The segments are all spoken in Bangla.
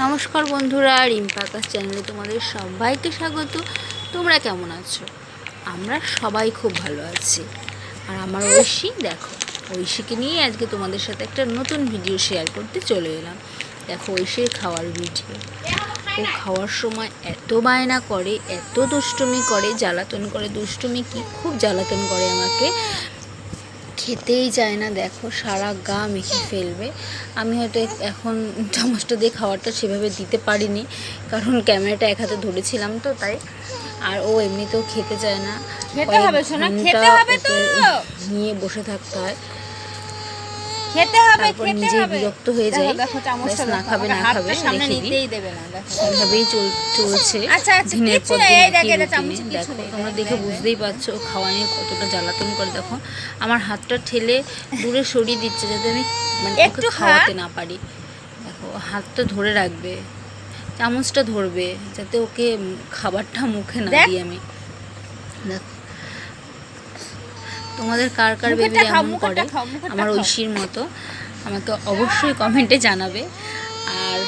নমস্কার বন্ধুরা, রিম্পা আকাশ চ্যানেলে তোমাদের সবাইকে স্বাগত। তোমরা কেমন আছো? আমরা সবাই খুব ভালো আছি। আর আমার ঐশী, দেখো ঐশীকে নিয়ে আজকে তোমাদের সাথে একটা নতুন ভিডিও শেয়ার করতে চলে এলাম। দেখো ঐশীর খাওয়ার ভিডিও। ও খাওয়ার সময় এত বায়না করে, এত দুষ্টুমি করে, জ্বালাতন করে। দুষ্টুমি কি, খুব জ্বালাতন করে আমাকে, খেতেই চায় না। দেখো সারা গা মেখে ফেলবে। আমি হয়তো এখন চামচটা দিয়ে খাবারটা সেভাবে দিতে পারিনি, কারণ ক্যামেরাটা এক হাতে ধরেছিলাম তো তাই। আর ও এমনিতেও খেতে চায় না, নিয়ে বসে থাকতে হয়, তারপর নিজেই বিরক্ত হয়ে যায়। না খাবে না খাবে, এইভাবেই চলছে দিনের পর দিন। দেখো তোমরা দেখে বুঝতেই পারছো খাওয়া নিয়ে কতটা জ্বালাতন করে। দেখো আমার হাতটা ঠেলে দূরে সরিয়ে দিচ্ছে যাতে আমি একটু খাওয়াতে না পারি। দেখো হাতটা ধরে রাখবে, চামচটা ধরবে যাতে ওকে খাবারটা মুখে না দিই আমি। দেখো তোমাদের কার কার বেবি এমন করে আমার ঐশীর মতো, আমাকে অবশ্যই কমেন্টে জানাবে। আর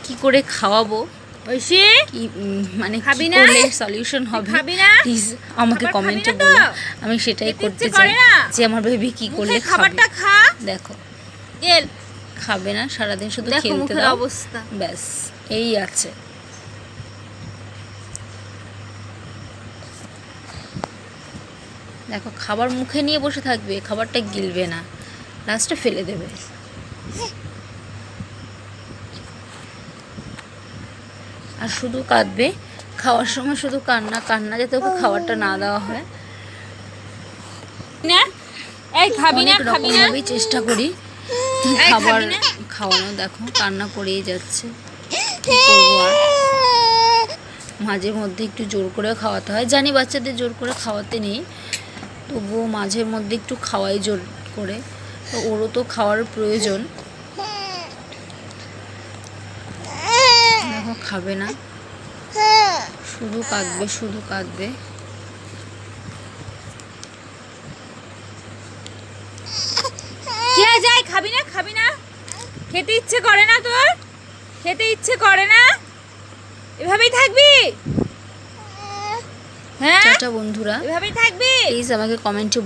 কি করে খাওয়াবো ঐশী, কি মানে কি করলে সলিউশন হবে প্লিজ আমাকে কমেন্টে বলো। আমি সেটাই করতে চাই যে আমার বেবি কি করলে খাবারটা দেখো খাবে না, সারাদিন শুধু খেলতে দাও, অবস্থা ব্যাস এই আছে। দেখো খাবার মুখে নিয়ে বসে থাকবে, খাবারটা গিলবে না, লাস্টে ফেলে দেবে। আর শুধু কাঁদবে খাওয়ার সময়, শুধু কান্না কান্না, যাতে ওকে খাবারটা না দেওয়া হয়। অনেক রকমভাবেই চেষ্টা করি খাবার খাওয়ানো। দেখো কান্না করেই যাচ্ছে, কি করবো আর। মাঝে মধ্যে একটু জোর করে খাওয়াতে হয়, জানি বাচ্চাদের জোর করে খাওয়াতে নেই, তবুও মাঝে মধ্যে একটু খাওয়াই জোর করে। তো ওরও তো খাওয়ার প্রয়োজন। দেখো খাবে না, শুধু কাঁদবে, শুধু কাঁদবে। কে যায়? খাবি না, খাবি না, খেতে ইচ্ছে করে না তোর? খেতে ইচ্ছে করে না? এভাবেই থাকবি? হ্যাঁ টাটা বন্ধুরা, এভাবেই থাকবি? প্লিজ আমাকে কমেন্টে